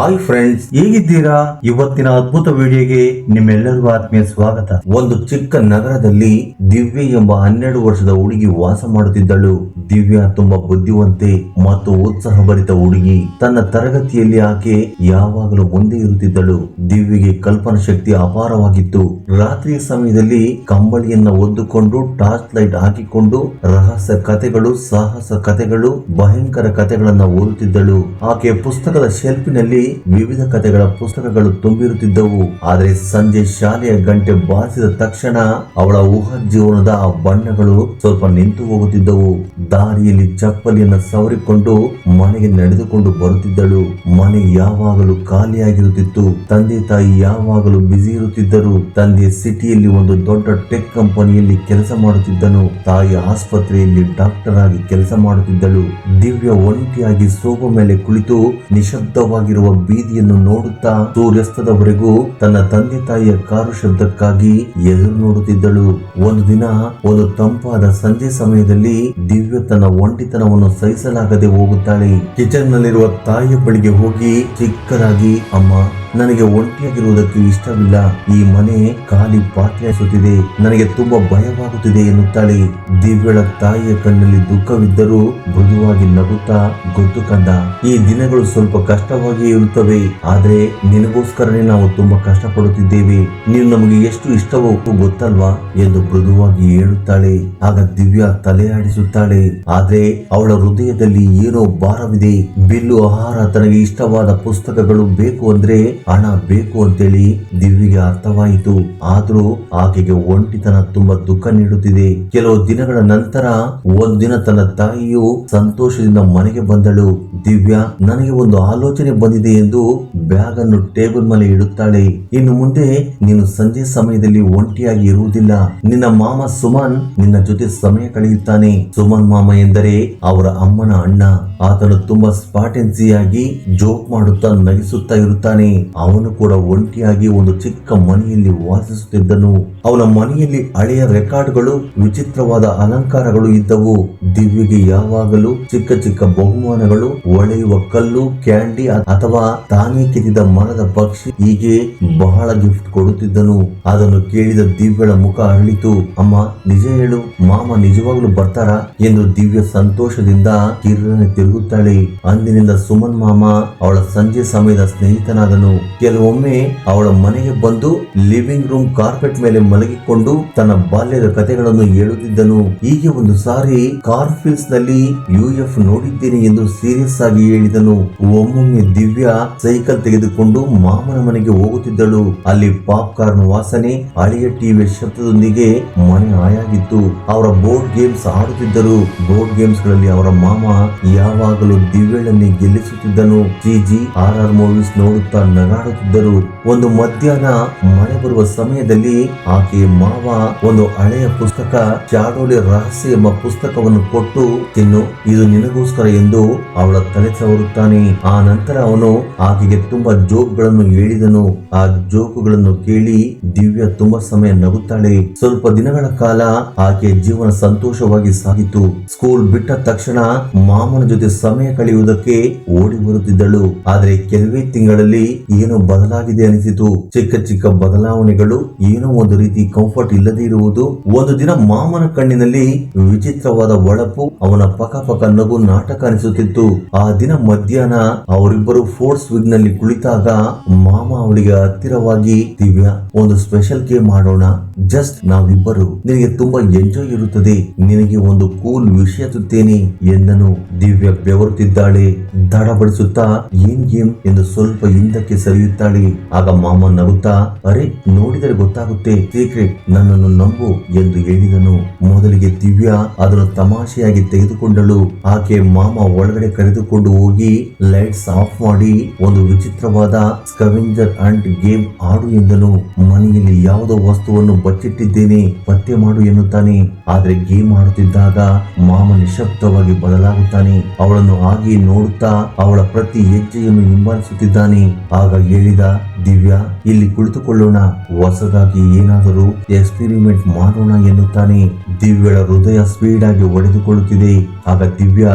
Hi friends, ಹೇಗಿದ್ದೀರಾ? ಇವತ್ತಿನ ಅದ್ಭುತ ವಿಡಿಯೋಗೆ ನಿಮ್ಮೆಲ್ಲರಿಗೂ ಆತ್ಮೀಯ ಸ್ವಾಗತ. ಒಂದು ಚಿಕ್ಕ ನಗರದಲ್ಲಿ ದಿವ್ಯ ಎಂಬ 12 ವರ್ಷದ ಹುಡುಗಿ ವಾಸ ಮಾಡುತ್ತಿದ್ದಳು. ದಿವ್ಯ ತುಂಬಾ ಬುದ್ಧಿವಂತೆ ಮತ್ತು ಉತ್ಸಾಹಭರಿತ ಹುಡುಗಿ. ತನ್ನ ತರಗತಿಯಲ್ಲಿ ಆಕೆ ಯಾವಾಗಲೂ ಮುಂದೆ ಇರುತ್ತಿದ್ದಳು. ದಿವ್ಯಗೆ ಕಲ್ಪನಾ ಶಕ್ತಿ ಅಪಾರವಾಗಿತ್ತು. ರಾತ್ರಿಯ ಸಮಯದಲ್ಲಿ ಕಂಬಳಿಯನ್ನ ಒದ್ದುಕೊಂಡು ಟಾರ್ಚ್ ಲೈಟ್ ಹಾಕಿಕೊಂಡು ರಹಸ್ಯ ಕಥೆಗಳು, ಸಾಹಸ ಕಥೆಗಳು, ಭಯಂಕರ ಕಥೆಗಳನ್ನ ಓದುತ್ತಿದ್ದಳು. ಆಕೆ ಪುಸ್ತಕದ ಶೆಲ್ಫಿನಲ್ಲಿ ವಿವಿಧ ಕಥೆಗಳ ಪುಸ್ತಕಗಳು ತುಂಬಿರುತ್ತಿದ್ದವು. ಆದರೆ ಸಂಜೆ ಶಾಲೆಯ ಗಂಟೆ ಬಾರಿಸಿದ ತಕ್ಷಣ ಅವಳ ಊಹಾ ಜೀವನದ ಆ ಬಣ್ಣಗಳು ಸ್ವಲ್ಪ ನಿಂತು ಹೋಗುತ್ತಿದ್ದವು. ದಾರಿಯಲ್ಲಿ ಚಪ್ಪಲಿಯನ್ನು ಸವರಿಕೊಂಡು ಮನೆಗೆ ನಡೆದುಕೊಂಡು ಬರುತ್ತಿದ್ದಳು. ಮನೆ ಯಾವಾಗಲೂ ಖಾಲಿಯಾಗಿರುತ್ತಿತ್ತು. ತಂದೆ ತಾಯಿ ಯಾವಾಗಲೂ ಬ್ಯುಸಿ ಇರುತ್ತಿದ್ದರು. ತಂದೆ ಸಿಟಿಯಲ್ಲಿ ಒಂದು ದೊಡ್ಡ ಟೆಕ್ ಕಂಪನಿಯಲ್ಲಿ ಕೆಲಸ ಮಾಡುತ್ತಿದ್ದನು. ತಾಯಿ ಆಸ್ಪತ್ರೆಯಲ್ಲಿ ಡಾಕ್ಟರ್ ಆಗಿ ಕೆಲಸ ಮಾಡುತ್ತಿದ್ದಳು. ದಿವ್ಯ ಒಂಟಿಯಾಗಿ ಸೋಫಾ ಮೇಲೆ ಕುಳಿತು ನಿಶಬ್ದವಾಗಿರುವ ಬೀದಿಯನ್ನು ನೋಡುತ್ತಾ ಸೂರ್ಯಾಸ್ತದವರೆಗೂ ತನ್ನ ತಂದೆ ತಾಯಿಯ ಕಾರು ಶಬ್ದಕ್ಕಾಗಿ ಎದುರು ನೋಡುತ್ತಿದ್ದಳು. ಒಂದು ದಿನ ಒಂದು ತಂಪಾದ ಸಂಜೆ ಸಮಯದಲ್ಲಿ ದಿವ್ಯ ತನ್ನ ಒಂಟಿತನವನ್ನು ಸಹಿಸಲಾಗದೆ ಹೋಗುತ್ತಾಳೆ. ಕಿಚನ್ ನಲ್ಲಿರುವ ತಾಯಿಯ ಬಳಿಗೆ ಹೋಗಿ ಚಿಕ್ಕದಾಗಿ, ಅಮ್ಮ, ನನಗೆ ಒಂಟಿಯಾಗಿರುವುದಕ್ಕೆ ಇಷ್ಟವಿಲ್ಲ. ಈ ಮನೆ ಖಾಲಿ ಪಾತ್ರೆಸುತ್ತಿದೆ. ನನಗೆ ತುಂಬಾ ಭಯವಾಗುತ್ತಿದೆ ಎನ್ನುತ್ತಾಳೆ. ದಿವ್ಯಳ ತಾಯಿಯ ಕಣ್ಣಲ್ಲಿ ದುಃಖವಿದ್ದರೂ ಮೃದುವಾಗಿ ನಗುತ್ತಾ, ಗೊತ್ತು ಕಂದ, ಈ ದಿನಗಳು ಸ್ವಲ್ಪ ಕಷ್ಟವಾಗಿ ಇರುತ್ತವೆ. ಆದ್ರೆ ನಿನಗೋಸ್ಕರನೇ ನಾವು ತುಂಬಾ ಕಷ್ಟಪಡುತ್ತಿದ್ದೇವೆ. ನೀನು ನಮಗೆ ಎಷ್ಟು ಇಷ್ಟವೋ ಗೊತ್ತಲ್ವಾ ಎಂದು ಮೃದುವಾಗಿ ಹೇಳುತ್ತಾಳೆ. ಆಗ ದಿವ್ಯ ತಲೆ ಆಡಿಸುತ್ತಾಳೆ. ಆದ್ರೆ ಅವಳ ಹೃದಯದಲ್ಲಿ ಏನೋ ಭಾರವಿದೆ. ಬಿಲ್ಲು ಆಹಾರ, ತನಗೆ ಇಷ್ಟವಾದ ಪುಸ್ತಕಗಳು ಬೇಕು ಅಂದ್ರೆ ಹಣ ಬೇಕು ಅಂತೇಳಿ ದಿವ್ಯಗೆ ಅರ್ಥವಾಯಿತು. ಆದ್ರೂ ಆಕೆಗೆ ಒಂಟಿತನ ತುಂಬಾ ದುಃಖ ನೀಡುತ್ತಿದೆ. ಕೆಲವು ದಿನಗಳ ನಂತರ ಒಂದು ದಿನ ತನ್ನ ತಾಯಿಯು ಸಂತೋಷದಿಂದ ಮನೆಗೆ ಬಂದಳು. ದಿವ್ಯ, ನನಗೆ ಒಂದು ಆಲೋಚನೆ ಬಂದಿದೆ ಎಂದು ಬ್ಯಾಗ್ ಅನ್ನು ಟೇಬಲ್ ಮೇಲೆ ಇಡುತ್ತಾಳೆ. ಇನ್ನು ಮುಂದೆ ನೀನು ಸಂಜೆ ಸಮಯದಲ್ಲಿ ಒಂಟಿಯಾಗಿ ಇರುವುದಿಲ್ಲ. ನಿನ್ನ ಮಾಮ ಸುಮನ್ ನಿನ್ನ ಜೊತೆ ಸಮಯ ಕಳೆಯುತ್ತಾನೆ. ಸುಮನ್ ಮಾಮ ಎಂದರೆ ಅವರ ಅಮ್ಮನ ಅಣ್ಣ. ಆತನು ತುಂಬಾ ಸ್ಪಾಟೆನ್ಸಿಯಾಗಿ ಜೋಕ್ ಮಾಡುತ್ತಾ ನಗಿಸುತ್ತಾ ಇರುತ್ತಾನೆ. ಅವನು ಕೂಡ ಒಂಟಿಯಾಗಿ ಒಂದು ಚಿಕ್ಕ ಮನೆಯಲ್ಲಿ ವಾಸಿಸುತ್ತಿದ್ದನು. ಅವನ ಮನೆಯಲ್ಲಿ ಹಳೆಯ ರೆಕಾರ್ಡ್ಗಳು, ವಿಚಿತ್ರವಾದ ಅಲಂಕಾರಗಳು ಇದ್ದವು. ದಿವ್ಯಗೆ ಯಾವಾಗಲೂ ಚಿಕ್ಕ ಚಿಕ್ಕ ಬಹುಮಾನಗಳು, ಒಳೆಯುವ ಕಲ್ಲು, ಕ್ಯಾಂಡಿ ಅಥವಾ ತಾನೇ ಕೆತ್ತಿದ ಮರದ ಪಕ್ಷಿ, ಹೀಗೆ ಬಹಳ ಗಿಫ್ಟ್ ಕೊಡುತ್ತಿದ್ದನು. ಅದನ್ನು ಕೇಳಿದ ದಿವ್ಯಳ ಮುಖ ಅರಳಿತು. ಅಮ್ಮ, ನಿಜ ಹೇಳು, ಮಾಮ ನಿಜವಾಗ್ಲೂ ಬರ್ತಾರಾ ಎಂದು ದಿವ್ಯ ಸಂತೋಷದಿಂದ ಕಿರ್ರನೆ ತಿರುಗುತ್ತಾಳೆ. ಅಂದಿನಿಂದ ಸುಮನ್ ಮಾಮ ಅವಳ ಸಂಜೆ ಸಮಯದ ಸ್ನೇಹಿತನಾದನು. ಕೆಲವೊಮ್ಮೆ ಅವಳ ಮನೆಗೆ ಬಂದು ಲಿವಿಂಗ್ ರೂಮ್ ಕಾರ್ಪೆಟ್ ಮೇಲೆ ಮಲಗಿಕೊಂಡು ತನ್ನ ಬಾಲ್ಯದ ಕಥೆಗಳನ್ನು ಹೇಳುತ್ತಿದ್ದನು. ಹೀಗೆ ಒಂದು ಸಾರಿ ಕಾರ್ಫಿಲ್ಸ್ ನಲ್ಲಿ UF ನೋಡಿದ್ದೇನೆ ಎಂದು ಸೀರಿಯಸ್ ಆಗಿ ಹೇಳಿದನು. ಒಮ್ಮೊಮ್ಮೆ ದಿವ್ಯ ಸೈಕಲ್ ತೆಗೆದುಕೊಂಡು ಮಾಮನ ಮನೆಗೆ ಹೋಗುತ್ತಿದ್ದಳು. ಅಲ್ಲಿ ಪಾಪ್ಕಾರ್ನ್ ವಾಸನೆ, ಹಳೆಯ ಟಿವಿಯ ಶಬ್ದದೊಂದಿಗೆ ಮನೆ ಹಾಯಾಗಿತ್ತು. ಅವರ ಬೋರ್ಡ್ ಗೇಮ್ಸ್ ಆಡುತ್ತಿದ್ದರು. ಬೋರ್ಡ್ ಗೇಮ್ಸ್ ಗಳಲ್ಲಿ ಅವರ ಮಾಮ ಯಾವಾಗಲೂ ದಿವ್ಯಳನ್ನೇ ಗೆಲ್ಲಿಸುತ್ತಿದ್ದನು. GG RR ಮೂವೀಸ್ ನೋಡುತ್ತಾ ನಗಾಡುತ್ತಿದ್ದರು. ಒಂದು ಮಧ್ಯಾಹ್ನ ಮಳೆ ಬರುವ ಸಮಯದಲ್ಲಿ ಆಕೆಯ ಮಾವ ಒಂದು ಹಳೆಯ ಪುಸ್ತಕ, ಚಾಡೋಲಿ ರಹಸ್ಯ ಎಂಬ ಪುಸ್ತಕವನ್ನು ಕೊಟ್ಟು, ತಿನ್ನು, ಇದು ನಿನಗೋಸ್ಕರ ಎಂದು ಅವಳ ತಲೆ ಸವರುತ್ತಾನೆ. ಆ ನಂತರ ಅವನು ಆಕೆಗೆ ತುಂಬಾ ಜೋಕ್ಗಳನ್ನು ಹೇಳಿದನು. ಆ ಜೋಕುಗಳನ್ನು ಕೇಳಿ ದಿವ್ಯ ತುಂಬಾ ಸಮಯ ನಗುತ್ತಾಳೆ. ಸ್ವಲ್ಪ ದಿನಗಳ ಕಾಲ ಆಕೆಯ ಜೀವನ ಸಂತೋಷವಾಗಿ ಸಾಗಿತು. ಸ್ಕೂಲ್ ಬಿಟ್ಟ ತಕ್ಷಣ ಮಾಮನ ಜೊತೆ ಸಮಯ ಕಳೆಯುವುದಕ್ಕೆ ಓಡಿ ಬರುತ್ತಿದ್ದಳು. ಆದ್ರೆ ಕೆಲವೇ ತಿಂಗಳಲ್ಲಿ ಏನೋ ಬದಲಾಗಿದೆ ಅನಿಸಿತು. ಚಿಕ್ಕ ಚಿಕ್ಕ ಬದಲಾವಣೆಗಳು, ಏನೋ ಒಂದು ರೀತಿ ಕಂಫರ್ಟ್ ಇಲ್ಲದೆ ಇರುವುದು. ಒಂದು ದಿನ ಮಾಮನ ಕಣ್ಣಿನಲ್ಲಿ ವಿಚಿತ್ರವಾದ ಹೊಳಪು, ಅವನ ಪಕ ಪಕ ನಗು ನಾಟಕ ಅನಿಸುತ್ತಿತ್ತು. ಆ ದಿನ ಮಧ್ಯಾಹ್ನ ಅವರಿಬ್ಬರು ಫೋರ್ಸ್ ವಿಗ್ ನಲ್ಲಿ ಕುಳಿತಾಗ ಮಾಮ ಅವಳಿಗೆ ಹತ್ತಿರವಾಗಿ, ದಿವ್ಯ, ಒಂದು ಸ್ಪೆಷಲ್ ಗೇಮ್ ಮಾಡೋಣ, ಜಸ್ಟ್ ನಾವಿಬ್ಬರು. ನಿನಗೆ ತುಂಬಾ ಎಂಜಾಯ್ ಇರುತ್ತದೆ. ನಿನಗೆ ಒಂದು ಕೂಲ್ ವಿಷಯ ಸುತ್ತೇನೆ ಎಂದನು. ದಿವ್ಯ ಬೆವರುತ್ತಿದ್ದಾಳೆ. ದಡಬಡಿಸುತ್ತಾ, ಏನ್ ಗೇಮ್ ಎಂದು ಸ್ವಲ್ಪ ಹಿಂದಕ್ಕೆ ಸರಿಯುತ್ತಾಳೆ. ಆಗ ಮಾಮ ನಗುತ್ತಾ, ಅರೆ, ನೋಡಿದರೆ ಗೊತ್ತಾಗುತ್ತೆ, ಸೀಕ್ರೆಟ್, ನನ್ನನ್ನು ನಂಬು ಎಂದು ಹೇಳಿದನು. ಮೊದಲಿಗೆ ದಿವ್ಯ ಅದನ್ನು ತಮಾಷೆಯಾಗಿ ತೆಗೆದುಕೊಂಡಳು. ಆಕೆ ಮಾಮ ಒಳಗಡೆ ಕರೆದುಕೊಂಡು ಹೋಗಿ ಲೈಟ್ಸ್ ಆಫ್ ಮಾಡಿ ಒಂದು ವಿಚಿತ್ರವಾದ ಸ್ಕವೆಂಜರ್ ಅಂಡ್ ಗೇಮ್ ಆಡು ಎಂದನು. ಮನೆಯಲ್ಲಿ ಯಾವುದೋ ವಸ್ತುವನ್ನು ಬಚ್ಚಿಟ್ಟಿದ್ದೇನೆ, ಪತ್ತೆ ಮಾಡು ಎನ್ನುತ್ತಾನೆ. ಆದ್ರೆ ಗೇಮ್ ಆಡುತ್ತಿದ್ದಾಗ ಮಾಮ ನಿಶಬ್ದವಾಗಿ ಬದಲಾಗುತ್ತಾನೆ. ಅವಳನ್ನು ಹಾಗೆ ನೋಡುತ್ತಾ ಅವಳ ಪ್ರತಿ ಹೆಜ್ಜೆಯನ್ನು ಹಿಂಬಾಲಿಸುತ್ತಿದ್ದಾನೆ. ಆಗ ಹೇಳಿದ, ದಿವ್ಯ, ಇಲ್ಲಿ ಕುಳಿತುಕೊಳ್ಳೋಣ, ಹೊಸದಾಗಿ ಏನಾದರೂ ಎಕ್ಸ್ಪೆರಿಮೆಂಟ್ ಮಾಡೋಣ ಎನ್ನುತ್ತಾನೆ. ದಿವ್ಯಳ ಹೃದಯ ಸ್ಪೀಡ್ ಆಗಿ ಒಡೆದುಕೊಳ್ಳುತ್ತಿದೆ. ಆಗ ದಿವ್ಯ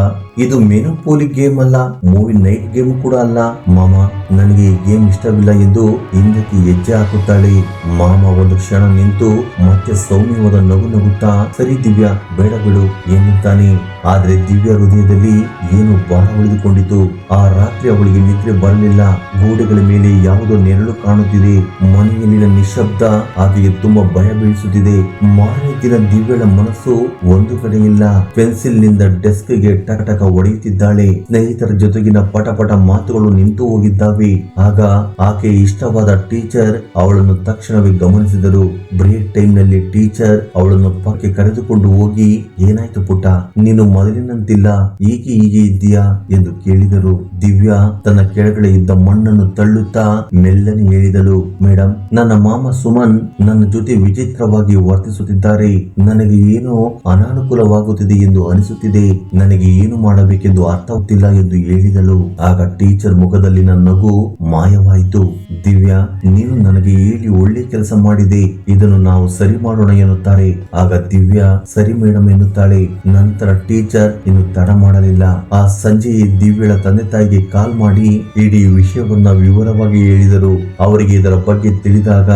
ಇದು ಮೆನೋಪೋಲಿ ಗೇಮ್ ಅಲ್ಲ, ಮೂವಿ ನೈಟ್ ಗೇಮ್ ಕೂಡ ಅಲ್ಲ. ಮಾಮ, ನನಗೆ ಈ ಗೇಮ್ ಇಷ್ಟವಿಲ್ಲ ಎಂದು ಹಿಂದಕ್ಕೆ ಹೆಜ್ಜೆ ಹಾಕುತ್ತಾಳೆ. ಮಾಮ ಒಂದು ಕ್ಷಣ ನಿಂತು ಮತ್ತೆ ಸೌಮ್ಯವಾದ ನಗು ನಗುತ್ತಾ, ಸರಿ ದಿವ್ಯಾ, ಬೇಡ ಬಿಡು ಎನ್ನುತ್ತಾನೆ. ಆದ್ರೆ ದಿವ್ಯಾ ಹೃದಯದಲ್ಲಿ ಏನು ಭಾರ ಉಳಿದುಕೊಂಡಿತು. ಆ ರಾತ್ರಿ ಅವಳಿಗೆ ನಿದ್ರೆ ಬರಲಿಲ್ಲ. ಗೋಡೆಗಳ ಮೇಲೆ ಯಾವುದೋ ನೆರಳು ಕಾಣುತ್ತಿದೆ. ಮನೆಯಲ್ಲಿನ ನಿಶಬ್ದ ಆಕೆಗೆ ತುಂಬಾ ಭಯ ಬೀಳಿಸುತ್ತಿದೆ. ಮಾರನೇ ದಿನ ದಿವ್ಯಳ ಮನಸ್ಸು ಒಂದು ಕಡೆ ಇಲ್ಲ. ಪೆನ್ಸಿಲ್ ನಿಂದ ಡೆಸ್ಕ್ ಗೆ ಟಕ ಹೊಡೆಯುತ್ತಿದ್ದಾಳೆ. ಸ್ನೇಹಿತರ ಜೊತೆಗಿನ ಪಟ ಮಾತುಗಳು ನಿಂತು ಹೋಗಿದ್ದಾವೆ. ಆಗ ಆಕೆ ಇಷ್ಟವಾದ ಟೀಚರ್ ಅವಳನ್ನು ತಕ್ಷಣವೇ ಗಮನಿಸಿದರು. ಬ್ರೇಕ್ ಟೈಮ್ ನಲ್ಲಿ ಟೀಚರ್ ಅವಳನ್ನು ಪಕ್ಕಕ್ಕೆ ಕರೆದುಕೊಂಡು ಹೋಗಿ, ಏನಾಯ್ತು ಪುಟ್ಟ, ನೀನು ಮೊದಲಿನಂತಿಲ್ಲ, ಹೀಗೆ ಇದ್ದೀಯಾ ಎಂದು ಕೇಳಿದರು. ದಿವ್ಯಾ ತನ್ನ ಕೆಳಗಡೆ ಇದ್ದ ಮಣ್ಣನ್ನು ತಳ್ಳುತ್ತಾ ಮೆಲ್ಲನೆ ಹೇಳಿದಳು, ಮೇಡಮ್, ನನ್ನ ಮಾಮ ಸುಮನ್ ನನ್ನ ಜೊತೆ ವಿಚಿತ್ರವಾಗಿ ವರ್ತಿಸುತ್ತಿದ್ದಾರೆ. ನನಗೆ ಏನೋ ಅನಾನುಕೂಲವಾಗುತ್ತಿದೆ ಎಂದು ಅನಿಸುತ್ತಿದೆ. ನನಗೆ ಏನು ಮಾಡಬೇಕೆಂದು ಅರ್ಥವಾಗುತ್ತಿಲ್ಲ ಎಂದು ಹೇಳಿದಳು. ಆಗ ಟೀಚರ್ ಮುಖದಲ್ಲಿನ ನಗು ಮಾಯವಾಯಿತು. ದಿವ್ಯಾ, ನೀನು ನನಗೆ ಹೇಳಿ ಒಳ್ಳೆ ಕೆಲಸ ಮಾಡಿದೆ, ಇದನ್ನು ನಾವು ಸರಿ ಮಾಡೋಣ ಎನ್ನುತ್ತಾರೆ. ಆಗ ದಿವ್ಯಾ ಸರಿ ಮೇಡಮ್ ಎನ್ನುತ್ತಾಳೆ. ನಂತರ ಟೀಚರ್ ಇನ್ನು ತಡ ಮಾಡಲಿಲ್ಲ. ಆ ಸಂಜೆಯೇ ದಿವ್ಯಳ ತಂದೆ ತಾಯಿಗೆ ಕಾಲ್ ಮಾಡಿ ಇಡೀ ವಿಷಯವನ್ನ ವಿವರವಾಗಿ ಹೇಳಿದರು. ಅವರಿಗೆ ಇದರ ಬಗ್ಗೆ ತಿಳಿದಾಗ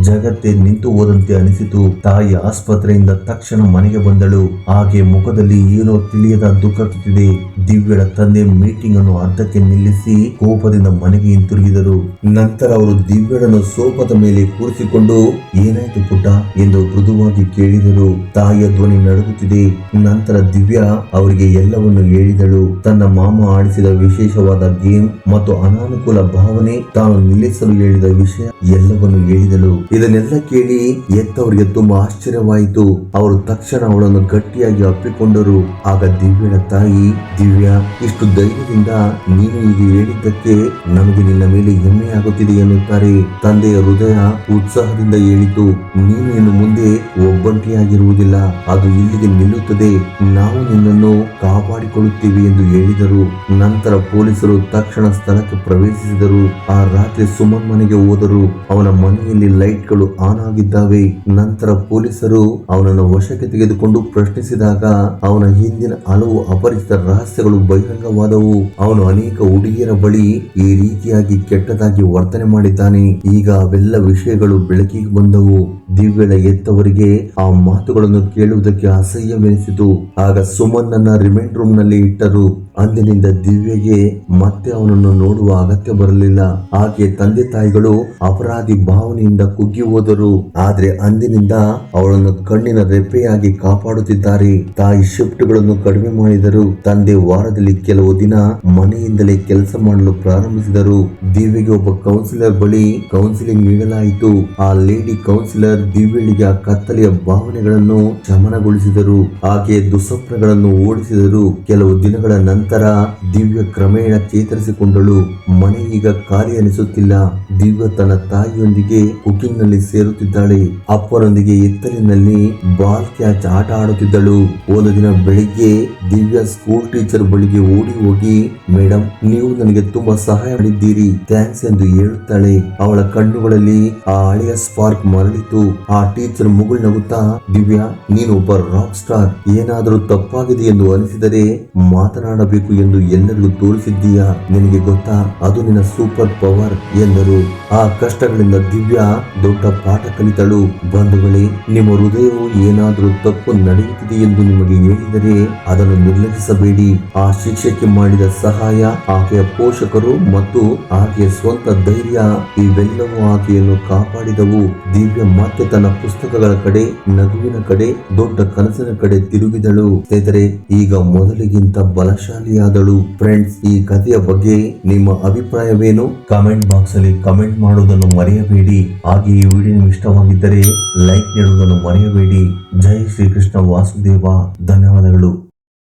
ಜಗತ್ತೇ ನಿಂತು ಹೋದಂತೆ ಅನಿಸಿತು. ತಾಯಿ ಆಸ್ಪತ್ರೆಯಿಂದ ತಕ್ಷಣ ಮನೆಗೆ ಬಂದಳು. ಹಾಗೆ ಮುಖದಲ್ಲಿ ಏನೋ ತಿಳಿಯದ ದುಃಖ ತುತ್ತಿದೆ. ದಿವ್ಯಳ ತಂದೆ ಮೀಟಿಂಗ್ ಅನ್ನು ಅರ್ಧಕ್ಕೆ ನಿಲ್ಲಿಸಿ ಕೋಪದಿಂದ ಮನೆಗೆ ಹಿಂತಿರುಗಿದರು. ನಂತರ ಅವರು ದಿವ್ಯಳನ್ನು ಸೋಫಾದ ಮೇಲೆ ಕೂರಿಸಿಕೊಂಡು, ಏನಾಯ್ತು ಪುಟ್ಟ ಎಂದು ಮೃದುವಾಗಿ ಕೇಳಿದರು. ತಾಯಿಯ ಧ್ವನಿ ನಡುಗುತ್ತಿದೆ. ನಂತರ ದಿವ್ಯಾ ಅವರಿಗೆ ಎಲ್ಲವನ್ನು ಹೇಳಿದಳು. ತನ್ನ ಮಾಮ ಆಡಿಸಿದ ವಿಶೇಷವಾದ ಗೇಮ್ ಮತ್ತು ಅನಾನುಕೂಲ ಭಾವನೆ, ತಾನು ನಿಲ್ಲಿಸಲು ಹೇಳಿದ ವಿಷಯ ಎಲ್ಲವನ್ನು ಹೇಳಿದಳು. ಇದನ್ನೆಲ್ಲ ಕೇಳಿ ಎತ್ತವರಿಗೆ ತುಂಬಾ ಆಶ್ಚರ್ಯವಾಯಿತು. ಅವರು ತಕ್ಷಣ ಅವಳನ್ನು ಗಟ್ಟಿಯಾಗಿ ಅಪ್ಪಿಕೊಂಡರು. ಆಗ ದಿವ್ಯಳ ತಾಯಿ, ದಿವ್ಯಾ, ಇಷ್ಟು ಧೈರ್ಯದಿಂದ ನೀನು ಈಗ ಹೇಳಿದ್ದಕ್ಕೆ ನಮಗೆ ನಿನ್ನ ಮೇಲೆ ಹೆಮ್ಮೆ ಆಗುತ್ತಿದೆ ಎನ್ನುತ್ತಾರೆ. ತಂದೆಯ ಹೃದಯ ಉತ್ಸಾಹದಿಂದ ಹೇಳಿತು, ನೀನು ಇನ್ನು ಮುಂದೆ ಒಬ್ಬಂಟಿಯಾಗಿರುವುದಿಲ್ಲ, ಅದು ಇಲ್ಲಿಗೆ ನಿಲ್ಲುತ್ತದೆ, ನಾವು ನಿನ್ನನ್ನು ಕಾಪಾಡಿಕೊಳ್ಳುತ್ತೇವೆ ಎಂದು ಹೇಳಿದರು. ನಂತರ ಪೊಲೀಸರು ತಕ್ಷಣ ಸ್ಥಳಕ್ಕೆ ಪ್ರವೇಶಿಸಿದರು. ಆ ರಾತ್ರಿ ಸುಮನ್ ಮನೆಗೆ ಹೋದರು. ಅವನ ಮನೆಯಲ್ಲಿ ಲೈಟ್ಗಳು ಆನ್ ಆಗಿದ್ದಾವೆ. ನಂತರ ಪೊಲೀಸರು ಅವನನ್ನು ವಶಕ್ಕೆ ತೆಗೆದುಕೊಂಡು ಪ್ರಶ್ನಿಸಿದಾಗ ಅವನ ಹಿಂದಿನ ಹಲವು ಅಪರಿಚಿತ ರಹಸ್ಯಗಳು ಬಹಿರಂಗವಾದವು. ಅವನು ಅನೇಕ ಹುಡುಗಿಯರ ಬಳಿ ಈ ರೀತಿಯಾಗಿ ಕೆಟ್ಟದಾಗಿ ವರ್ತನೆ ಮಾಡಿದ್ದಾನೆ. ಈಗ ಅವೆಲ್ಲ ವಿಷಯಗಳು ಬೆಳಕಿಗೆ ಬಂದವು. ದಿವ್ಯಳ ಎತ್ತವರಿಗೆ ಆ ಮಾತುಗಳನ್ನು ಕೇಳುವುದಕ್ಕೆ ಅಸಹ್ಯವೆನಿಸಿತು. ಆಗ ಸುಮನ್ ನನ್ನ ರಿಮೈಂಡ್ ರೂಮ್ ನಲ್ಲಿ ಇಟ್ಟರು. ಅಂದಿನಿಂದ ದಿವ್ಯಗೆ ಮತ್ತೆ ಅವನನ್ನು ನೋಡುವ ಅಗತ್ಯ ಬರಲಿಲ್ಲ. ಆಕೆ ತಂದೆ ತಾಯಿಗಳು ಅಪರಾಧಿ ಭಾವನೆಯಿಂದ ಕುಗ್ಗಿ ಹೋದರು. ಆದ್ರೆ ಅಂದಿನಿಂದ ಅವಳನ್ನು ಕಣ್ಣಿನ ರೆಪ್ಪೆಯಾಗಿ ಕಾಪಾಡುತ್ತಿದ್ದಾರೆ. ತಾಯಿ ಶಿಫ್ಟ್ಗಳನ್ನು ಕಡಿಮೆ ಮಾಡಿದರು. ತಂದೆ ವಾರದಲ್ಲಿ ಕೆಲವು ದಿನ ಮನೆಯಿಂದಲೇ ಕೆಲಸ ಮಾಡಲು ಪ್ರಾರಂಭಿಸಿದರು. ದಿವ್ಯಗೆ ಒಬ್ಬ ಕೌನ್ಸಿಲರ್ ಬಳಿ ಕೌನ್ಸಿಲಿಂಗ್ ನೀಡಲಾಯಿತು. ಆ ಲೇಡಿ ಕೌನ್ಸಿಲರ್ ದಿವ್ಯಳಿಗೆ ಆ ಕತ್ತಲೆಯ ಭಾವನೆಗಳನ್ನು ಶಮನಗೊಳಿಸಿದರು. ಆಕೆಯ ದುಸ್ವಪ್ನಗಳನ್ನು ಓಡಿಸಿದರು. ಕೆಲವು ದಿನಗಳ ನಂತರ ದಿವ್ಯ ಕ್ರಮೇಣ ಚೇತರಿಸಿಕೊಂಡಳು. ಮನೆ ಈಗ ಖಾಲಿ ಅನಿಸುತ್ತಿಲ್ಲ. ದಿವ್ಯ ತನ್ನ ತಾಯಿಯೊಂದಿಗೆ ಕುಕಿಂಗ್ ನಲ್ಲಿ ಸೇರುತ್ತಿದ್ದಾಳೆ. ಅಪ್ಪನೊಂದಿಗೆ ಎತ್ತಲಿನಲ್ಲಿ ಬಾಲ್ ಕ್ಯಾಚ್ ಆಟ ಆಡುತ್ತಿದ್ದಳು. ಒಂದು ದಿನ ಬೆಳಿಗ್ಗೆ ದಿವ್ಯ ಸ್ಕೂಲ್ ಟೀಚರ್ ಬಳಿಗೆ ಓಡಿ ಹೋಗಿ, ಮೇಡಮ್, ನೀವು ನನಗೆ ತುಂಬಾ ಸಹಾಯ ಮಾಡಿದ್ದೀರಿ, ಥ್ಯಾಂಕ್ಸ್ ಎಂದು ಹೇಳುತ್ತಾಳೆ. ಅವಳ ಕಣ್ಣುಗಳಲ್ಲಿ ಆ ಹಳೆಯ ಸ್ಪಾರ್ಕ್ ಮರಳಿತು. ಆ ಟೀಚರ್ ಮುಗುಳು ನಗುತ್ತಾ, ದಿವ್ಯಾ, ನೀನು ಒಬ್ಬ ರಾಕ್ ಸ್ಟಾರ್, ಏನಾದರೂ ತಪ್ಪಾಗಿದೆ ಎಂದು ಅನಿಸಿದರೆ ಮಾತನಾಡಬೇಕು ಎಂದು ಎಲ್ಲರಿಗೂ ತೋರಿಸಿದ್ದೀಯಾ, ನಿನಗೆ ಗೊತ್ತಾ, ಅದು ನಿನ್ನ ಸೂಪರ್ ಪವರ್ ಎಂದರು. ಆ ಕಷ್ಟಗಳಿಂದ ದಿವ್ಯಾ ದೊಡ್ಡ ಪಾಠ ಕಲಿತಳು. ಬಂಧುಗಳೇ, ನಿಮ್ಮ ಹೃದಯವು ಏನಾದರೂ ತಪ್ಪು ನಡೆಯುತ್ತಿದೆ ಎಂದು ನಿಮಗೆ ಹೇಳಿದರೆ ಅದನ್ನು ನಿರ್ಲಕ್ಷಿಸಬೇಡಿ. ಆ ಶಿಕ್ಷಕಿ ಮಾಡಿದ ಸಹಾಯ, ಆಕೆಯ ಪೋಷಕರು ಮತ್ತು ಆಕೆಯ ಸ್ವಂತ ಧೈರ್ಯ ಇವೆಲ್ಲವೂ ಆಕೆಯನ್ನು ಕಾಪಾಡಿದವು. ದಿವ್ಯ ಮತ್ತೆ ತನ್ನ ಪುಸ್ತಕಗಳ ಕಡೆ, ನಗುವಿನ ಕಡೆ, ದೊಡ್ಡ ಕನಸಿನ ಕಡೆ ತಿರುಗಿದಳು. ಸ್ನೇಹಿತರೆ, ಈಗ ಮೊದಲಿಗಿಂತ ಬಲಶಾಲಿಯಾದಳು. ಫ್ರೆಂಡ್ಸ್, ಈ ಕಥೆಯ ಬಗ್ಗೆ ನಿಮ್ಮ ಅಭಿಪ್ರಾಯವೇನು? ಕಾಮೆಂಟ್ ಬಾಕ್ಸ್ ಅಲ್ಲಿ ಕಮೆಂಟ್ ಮಾಡುವುದನ್ನು ಮರೆಯಬೇಡಿ. ಹಾಗೆ ಈ ವಿಡಿಯೋ ನಿಮಗೆ ಇಷ್ಟವಾಗಿದ್ದರೆ ಲೈಕ್ ನೀಡುವುದನ್ನು ಮರೆಯಬೇಡಿ. ಜೈ ಶ್ರೀಕೃಷ್ಣ ವಾಸುದೇವ. ಧನ್ಯವಾದಗಳು.